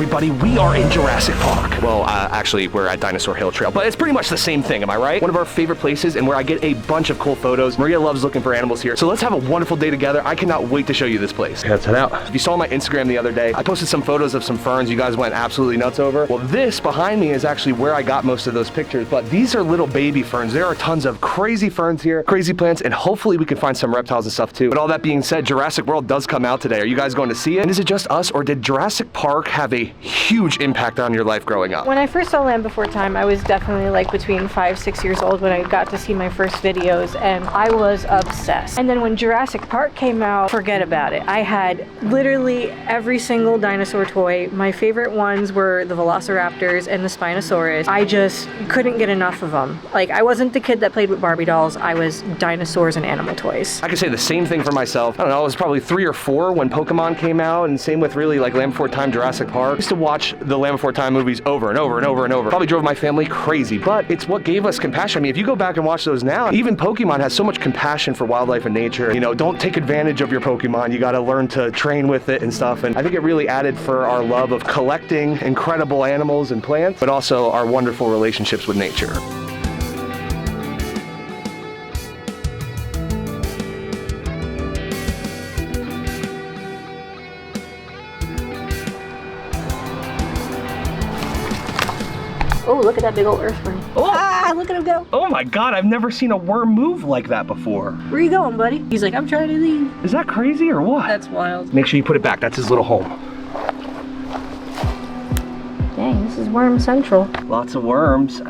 everybody. We are in Jurassic Park. Well, actually, we're at Dinosaur Hill Trail, but it's pretty much the same thing, am I right? One of our favorite places and where I get a bunch of cool photos. Maria loves looking for animals here, so let's have a wonderful day together. I cannot wait to show you this place. Okay, let's head out. If you saw my Instagram the other day, I posted some photos of some ferns you guys went absolutely nuts over. Well, this behind me is actually where I got most of those pictures, but these are little baby ferns. There are tons of crazy ferns here, crazy plants, and hopefully we can find some reptiles and stuff too. But all that being said, Jurassic World does come out today. Are you guys going to see it? And is it just us, or did Jurassic Park have a huge impact on your life growing up? When I first saw Land Before Time, I was definitely like between 5, 6 years old when I got to see my first videos, and I was obsessed. And then when Jurassic Park came out, forget about it. I had literally every single dinosaur toy. My favorite ones were the Velociraptors and the Spinosaurus. I just couldn't get enough of them. Like, I wasn't the kid that played with Barbie dolls. I was dinosaurs and animal toys. I could say the same thing for myself. I don't know, I was probably 3 or 4 when Pokemon came out, and same with really like Land Before Time, Jurassic Park. I used to watch the Land Before Time movies over and over and over and over. Probably drove my family crazy, but it's what gave us compassion. I mean, if you go back and watch those now, even Pokemon has so much compassion for wildlife and nature. You know, don't take advantage of your Pokemon. You gotta learn to train with it and stuff. And I think it really added for our love of collecting incredible animals and plants, but also our wonderful relationships with nature. Oh, look at that big old earthworm. Oh. Ah, look at him go. Oh my God, I've never seen a worm move like that before. Where you going, buddy? He's like, I'm trying to leave. Is that crazy or what? That's wild. Make sure you put it back. That's his little home. Dang, this is worm central. Lots of worms.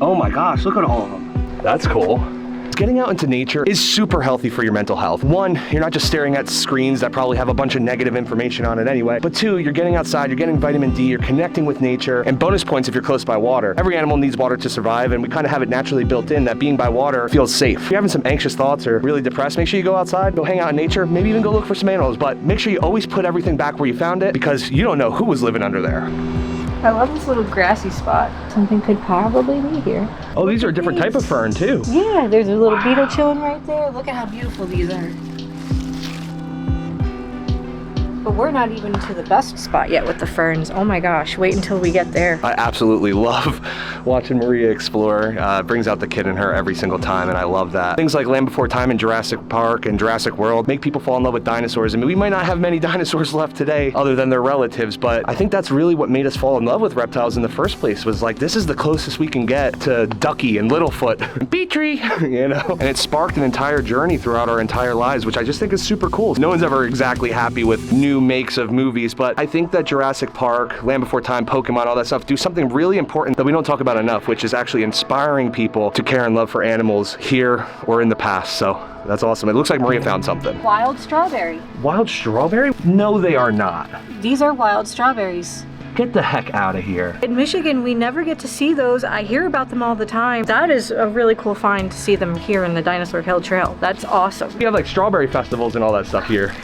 Oh my gosh, look at all of them. That's cool. Getting out into nature is super healthy for your mental health. 1, you're not just staring at screens that probably have a bunch of negative information on it anyway. But 2, you're getting outside, you're getting vitamin D, you're connecting with nature, and bonus points if you're close by water. Every animal needs water to survive, and we kind of have it naturally built in that being by water feels safe. If you're having some anxious thoughts or really depressed, make sure you go outside, go hang out in nature, maybe even go look for some animals, but make sure you always put everything back where you found it, because you don't know who was living under there. I love this little grassy spot. Something could probably be here. Oh, these are a different type of fern too. Yeah, there's a little beetle chilling right there. Look at how beautiful these are. But we're not even to the best spot yet with the ferns. Oh my gosh, wait until we get there. I absolutely love watching Maria explore. Brings out the kid in her every single time, and I love that. Things like Land Before Time and Jurassic Park and Jurassic World make people fall in love with dinosaurs. I mean, we might not have many dinosaurs left today other than their relatives, but I think that's really what made us fall in love with reptiles in the first place, was like, this is the closest we can get to Ducky and Littlefoot and Petrie, you know? And it sparked an entire journey throughout our entire lives, which I just think is super cool. No one's ever exactly happy with new makes of movies, but I think that Jurassic Park, Land Before Time, Pokemon, all that stuff do something really important that we don't talk about enough, which is actually inspiring people to care and love for animals here or in the past. So that's awesome. It looks like Maria found something. Wild strawberry. Wild strawberry? No, they are not. These are wild strawberries. Get the heck out of here. In Michigan, we never get to see those. I hear about them all the time. That is a really cool find to see them here in the Dinosaur Hill Trail. That's awesome. We have like strawberry festivals and all that stuff here.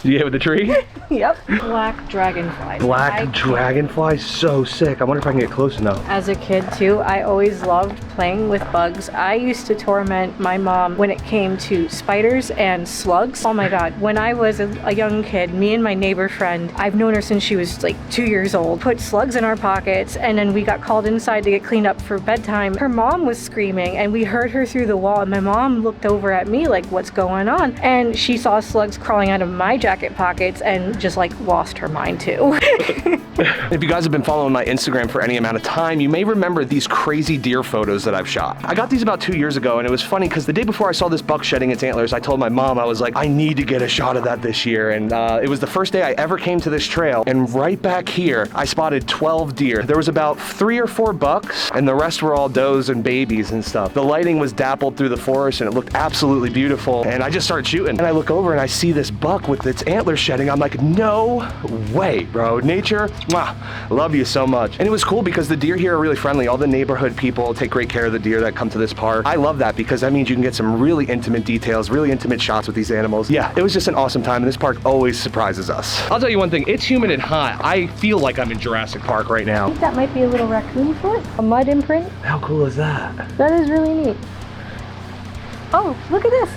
You hit with the tree? Yep. Black dragonfly. Black dragonfly, so sick. I wonder if I can get close enough. As a kid too, I always loved playing with bugs. I used to torment my mom when it came to spiders and slugs. Oh my God, when I was a young kid, me and my neighbor friend, I've known her since she was like 2 years old, put slugs in our pockets, and then we got called inside to get cleaned up for bedtime. Her mom was screaming and we heard her through the wall, and my mom looked over at me like, what's going on? And she saw slugs crawling out of my jacket pockets and just like lost her mind too. If you guys have been following my Instagram for any amount of time, you may remember these crazy deer photos that I've shot. I got these about 2 years ago, and it was funny because the day before I saw this buck shedding its antlers, I told my mom, I was like, I need to get a shot of that this year. And it was the first day I ever came to this trail, and right back here, I spotted 12 deer. There was about 3 or 4 bucks, and the rest were all does and babies and stuff. The lighting was dappled through the forest, and it looked absolutely beautiful. And I just started shooting, and I look over and I see this buck with its antlers shedding. I'm like, no way, bro. Nature, mwah, love you so much. And it was cool because the deer here are really friendly. All the neighborhood people take great care of the deer that come to this park. I love that because that means you can get some really intimate details, really intimate shots with these animals. Yeah, it was just an awesome time, and this park always surprises us. I'll tell you one thing, it's humid and hot. I feel like I'm in Jurassic Park right now. I think that might be a little raccoon foot, a mud imprint. How cool is that? That is really neat. Oh, look at this.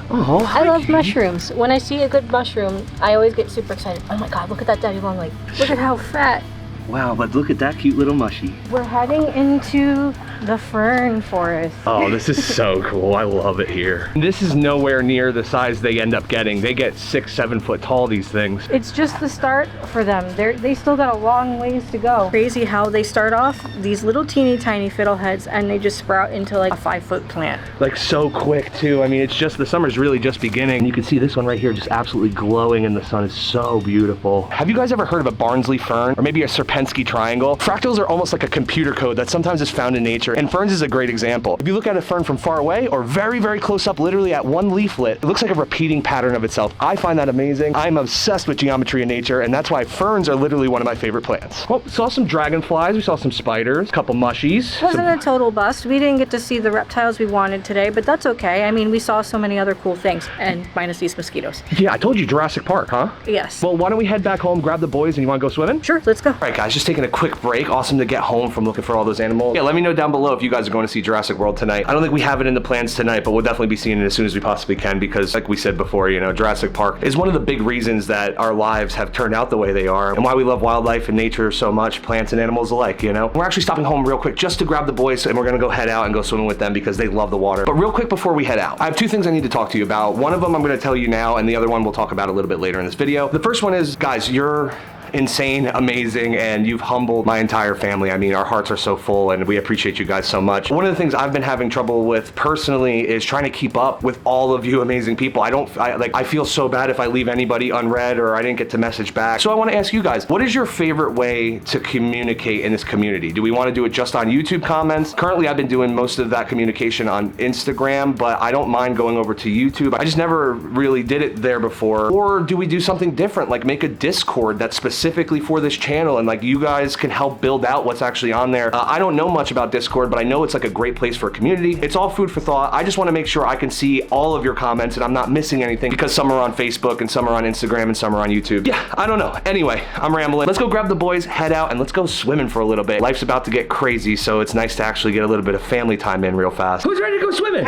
Oh, I love mushrooms. When I see a good mushroom, I always get super excited. Oh my God, look at that daddy long leg. Look at how fat. wow, but look at that cute little mushy. We're heading into the fern forest. Oh, this is so cool. I love it here. This is nowhere near the size they end up getting. They get 6, 7 foot tall, these things. It's just the start for them. They still got a long ways to go. Crazy how they start off these little teeny tiny fiddleheads and they just sprout into like a 5-foot plant. Like so quick too. I mean, it's just, the summer's really just beginning. You can see this one right here just absolutely glowing in the sun. It's so beautiful. Have you guys ever heard of a Barnsley fern or maybe a Serpensky triangle? Fractals are almost like a computer code that sometimes is found in nature, and ferns is a great example. If you look at a fern from far away or very, very close up, literally at one leaflet, it looks like a repeating pattern of itself. I find that amazing. I'm obsessed with geometry in nature, and that's why ferns are literally one of my favorite plants. Well, we saw some dragonflies, we saw some spiders, a couple mushies. Wasn't a total bust. We didn't get to see the reptiles we wanted today, but that's okay. I mean, we saw so many other cool things, and minus these mosquitoes. Yeah, I told you Jurassic Park, huh? Yes. Well, why don't we head back home, grab the boys, and you wanna go swimming? Sure, let's go. All right, guys, just taking a quick break. Awesome to get home from looking for all those animals. Yeah, let me know down below if you guys are going to see Jurassic World tonight. I don't think we have it in the plans tonight, but we'll definitely be seeing it as soon as we possibly can because, like we said before, you know, Jurassic Park is one of the big reasons that our lives have turned out the way they are and why we love wildlife and nature so much, plants and animals alike, you know? We're actually stopping home real quick just to grab the boys, and we're gonna go head out and go swimming with them because they love the water. But real quick before we head out, I have 2 things I need to talk to you about. One of them I'm gonna tell you now, and the other one we'll talk about a little bit later in this video. The first one is, guys, you're insane, amazing, and you've humbled my entire family. I mean, our hearts are so full and we appreciate you guys so much. One of the things I've been having trouble with personally is trying to keep up with all of you amazing people. I feel so bad if I leave anybody unread or I didn't get to message back. So I want to ask you guys, what is your favorite way to communicate in this community? Do we want to do it just on YouTube comments? Currently, I've been doing most of that communication on Instagram, but I don't mind going over to YouTube. I just never really did it there before. Or do we do something different, like make a Discord that's specifically for this channel and like you guys can help build out what's actually on there? I don't know much about Discord, but I know it's like a great place for a community. It's all food for thought. I just want to make sure I can see all of your comments and I'm not missing anything because some are on Facebook and some are on Instagram and some are on YouTube. Yeah, I don't know. Anyway, I'm rambling. Let's go grab the boys, head out, and let's go swimming for a little bit. Life's about to get crazy, so it's nice to actually get a little bit of family time in real fast. Who's ready to go swimming?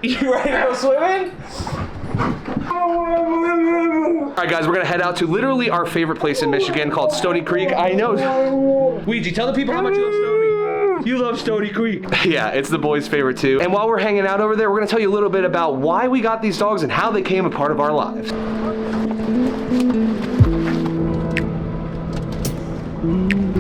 You ready to go swimming? All right, guys, we're gonna head out to literally our favorite place in Michigan called Stony Creek. I know. Ouija, tell the people how much you love Stony. You love Stony Creek. Yeah, it's the boys' favorite too. And while we're hanging out over there, we're gonna tell you a little bit about why we got these dogs and how they came a part of our lives.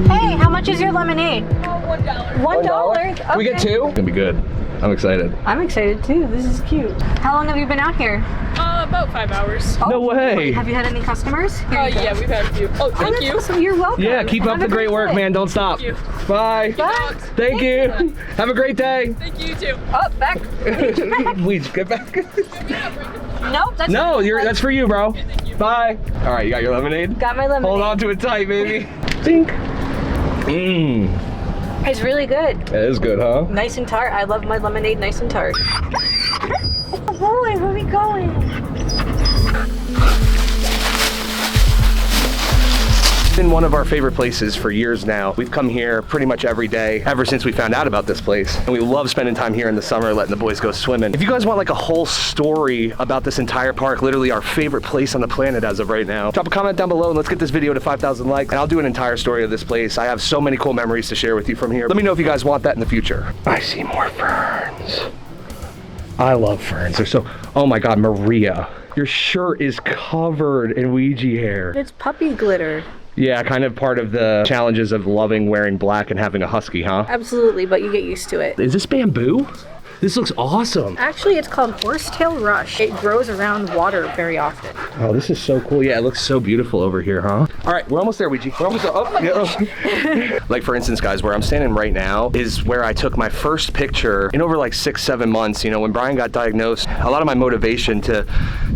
Hey, how much is your lemonade? $1. $1? Okay. We get 2? It's gonna be good. I'm excited. I'm excited too. This is cute. How long have you been out here? About 5 hours. No way. Have you had any customers? Yeah, we've had a few. Oh, thank you. Awesome. You're welcome. Yeah, keep up the great work, man. Don't stop. Thank you. Bye. Bye. Thank you. Have a great day. Thank you too. Oh, back. Please get back. Nope, that's No, that's for you, bro. Thank you. Bye. All right, you got your lemonade? Got my lemonade. Hold on to it tight, baby. Tink. Mmm. It's really good. It is good, huh? Nice and tart. I love my lemonade nice and tart. Oh boy, where are we going? It's been one of our favorite places for years now. We've come here pretty much every day ever since we found out about this place. And we love spending time here in the summer, letting the boys go swimming. If you guys want like a whole story about this entire park, literally our favorite place on the planet as of right now, drop a comment down below and let's get this video to 5,000 likes and I'll do an entire story of this place. I have so many cool memories to share with you from here. Let me know if you guys want that in the future. I see more ferns. I love ferns. They're so, oh my God, Maria, your shirt is covered in Ouija hair. It's puppy glitter. Yeah, kind of part of the challenges of loving wearing black and having a husky, huh? Absolutely, but you get used to it. Is this bamboo? This looks awesome. Actually, it's called horsetail rush. It grows around water very often. Oh, this is so cool. Yeah, it looks so beautiful over here, huh? All right, we're almost there, Ouija. We're almost there. Oh, yeah. Like, for instance, guys, where I'm standing right now is where I took my first picture in over like 6, 7 months. You know, when Brian got diagnosed, a lot of my motivation to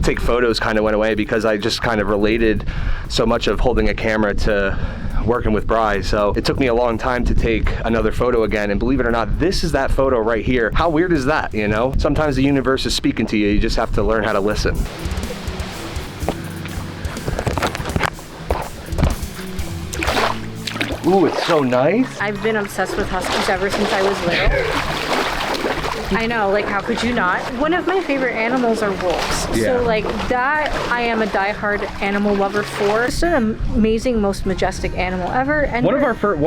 take photos kind of went away because I just kind of related so much of holding a camera to working with Bri. So it took me a long time to take another photo again, and believe it or not, this is that photo right here. How weird is that, you know? Sometimes the universe is speaking to you, you just have to learn how to listen. Ooh, it's so nice. I've been obsessed with huskies ever since I was little. I know, like how could you not? One of my favorite animals are wolves. Yeah. So like that, I am a diehard animal lover for. It's an amazing, most majestic animal ever. And One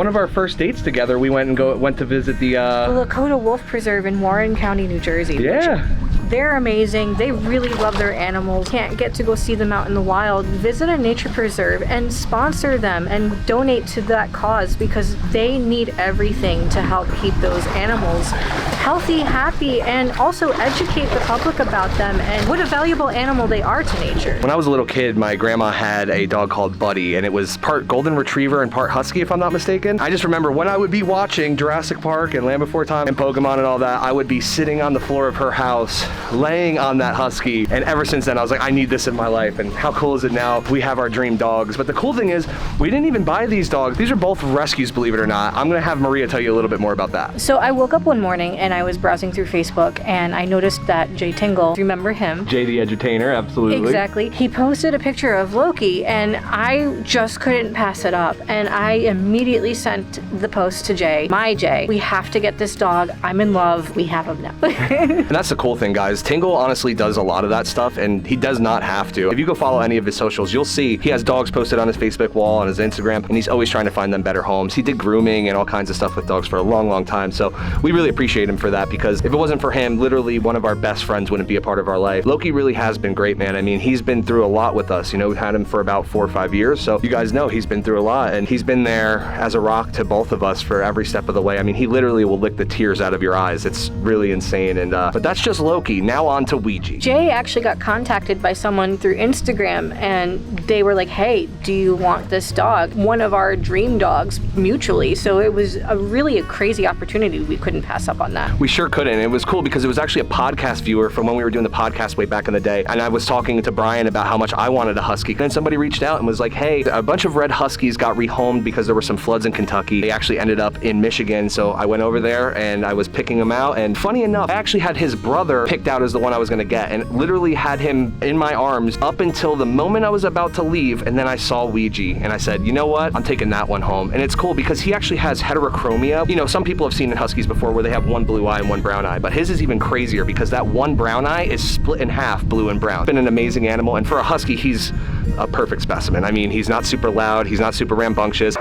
of our first dates together, we went to visit the Lakota Wolf Preserve in Warren County, New Jersey. yeah. They're amazing. They really love their animals. Can't get to go see them out in the wild. Visit a nature preserve and sponsor them and donate to that cause because they need everything to help keep those animals healthy, happy, and also educate the public about them and what a valuable animal they are to nature. When I was a little kid, my grandma had a dog called Buddy, and it was part golden retriever and part husky, if I'm not mistaken. I just remember when I would be watching Jurassic Park and Land Before Time and Pokemon and all that, I would be sitting on the floor of her house, laying on that husky, and ever since then I was like, I need this in my life. And how cool is it now? We have our dream dogs. But the cool thing is, we didn't even buy these dogs. These are both rescues, believe it or not. I'm gonna have Maria tell you a little bit more about that. So I woke up one morning and I was browsing through Facebook and I noticed that Jay Tingle, remember him? Jay the edutainer, absolutely. Exactly. He posted a picture of Loki and I just couldn't pass it up. And I immediately sent the post to Jay. My Jay, we have to get this dog. I'm in love. We have him now. And that's the cool thing, guys. Tingle honestly does a lot of that stuff, and he does not have to. If you go follow any of his socials, you'll see he has dogs posted on his Facebook wall, on his Instagram, and he's always trying to find them better homes. He did grooming and all kinds of stuff with dogs for a long, long time, so we really appreciate him for that, because if it wasn't for him, literally one of our best friends wouldn't be a part of our life. Loki really has been great, man. I mean, he's been through a lot with us. You know, we've had him for about 4 or 5 years, so you guys know he's been through a lot, and he's been there as a rock to both of us for every step of the way. I mean, he literally will lick the tears out of your eyes. It's really insane, and but that's just Loki. Now on to Ouija. Jay actually got contacted by someone through Instagram and they were like, hey, do you want this dog? One of our dream dogs mutually. So it was really a crazy opportunity. We couldn't pass up on that. We sure couldn't. It was cool because it was actually a podcast viewer from when we were doing the podcast way back in the day. And I was talking to Brian about how much I wanted a husky. Then somebody reached out and was like, hey, a bunch of red huskies got rehomed because there were some floods in Kentucky. They actually ended up in Michigan. So I went over there and I was picking them out. And funny enough, I actually had his brother picked out as the one I was going to get, and literally had him in my arms up until the moment I was about to leave. And then I saw Ouija and I said, you know what? I'm taking that one home. And it's cool because he actually has heterochromia. You know, some people have seen in huskies before where they have one blue eye and one brown eye, but his is even crazier because that one brown eye is split in half, blue and brown. It's been an amazing animal, and for a husky, he's a perfect specimen. I mean, he's not super loud, he's not super rambunctious.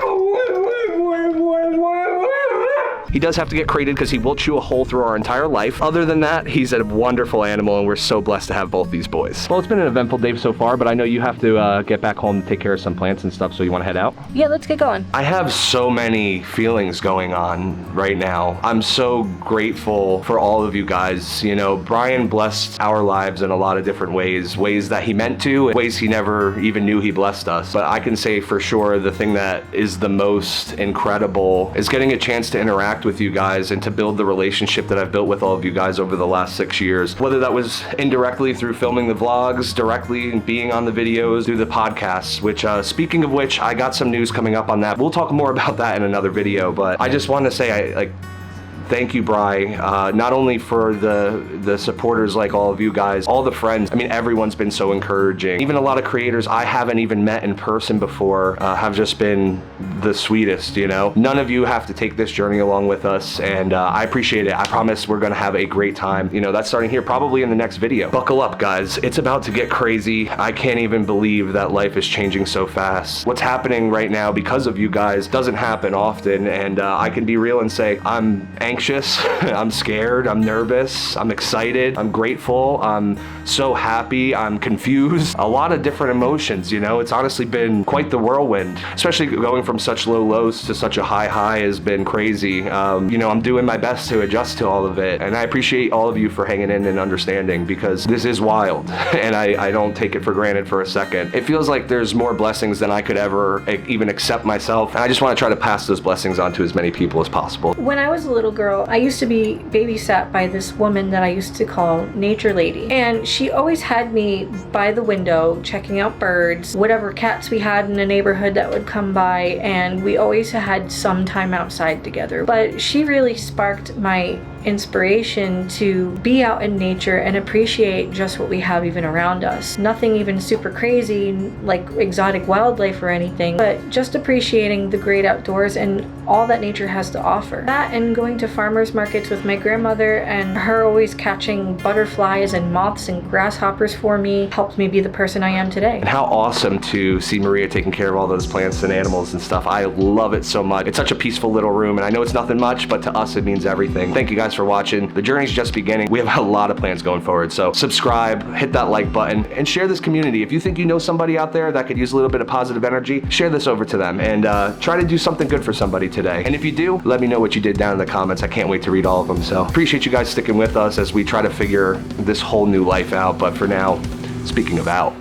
He does have to get crated because he will chew a hole through our entire life. Other than that, he's a wonderful animal, and we're so blessed to have both these boys. Well, it's been an eventful day so far, but I know you have to get back home to take care of some plants and stuff, so you want to head out? Yeah, let's get going. I have so many feelings going on right now. I'm so grateful for all of you guys. You know, Brian blessed our lives in a lot of different ways that he meant to, and ways he never even knew he blessed us. But I can say for sure the thing that is the most incredible is getting a chance to interact with you guys and to build the relationship that I've built with all of you guys over the last 6 years. Whether that was indirectly through filming the vlogs, directly being on the videos, through the podcasts, which speaking of which, I got some news coming up on that. We'll talk more about that in another video, but I just want to say thank you, Bri, not only for the supporters like all of you guys, all the friends. I mean, everyone's been so encouraging. Even a lot of creators I haven't even met in person before have just been the sweetest, you know? None of you have to take this journey along with us, and I appreciate it. I promise we're gonna have a great time. You know, that's starting here probably in the next video. Buckle up, guys. It's about to get crazy. I can't even believe that life is changing so fast. What's happening right now because of you guys doesn't happen often, and I can be real and say I'm anxious, I'm scared, I'm nervous, I'm excited, I'm grateful, I'm so happy, I'm confused. A lot of different emotions, you know? It's honestly been quite the whirlwind, especially going from such low lows to such a high high has been crazy. You know, I'm doing my best to adjust to all of it, and I appreciate all of you for hanging in and understanding, because this is wild, and I don't take it for granted for a second. It feels like there's more blessings than I could ever even accept myself, and I just want to try to pass those blessings on to as many people as possible. When I was a little girl, I used to be babysat by this woman that I used to call Nature Lady, and she always had me by the window checking out birds, whatever cats we had in the neighborhood that would come by, and we always had some time outside together. But she really sparked my inspiration to be out in nature and appreciate just what we have even around us. Nothing even super crazy like exotic wildlife or anything, but just appreciating the great outdoors and all that nature has to offer. That and going to farmers markets with my grandmother and her always catching butterflies and moths and grasshoppers for me helped me be the person I am today. And how awesome to see Maria taking care of all those plants and animals and stuff. I love it so much. It's such a peaceful little room, and I know it's nothing much, but to us it means everything. Thank you guys for watching. The journey's just beginning. We have a lot of plans going forward, so subscribe, hit that like button, and share this community. If you think you know somebody out there that could use a little bit of positive energy, share this over to them and try to do something good for somebody today. And if you do, let me know what you did down in the comments. I can't wait to read all of them. So appreciate you guys sticking with us as we try to figure this whole new life out. But for now, speaking of out.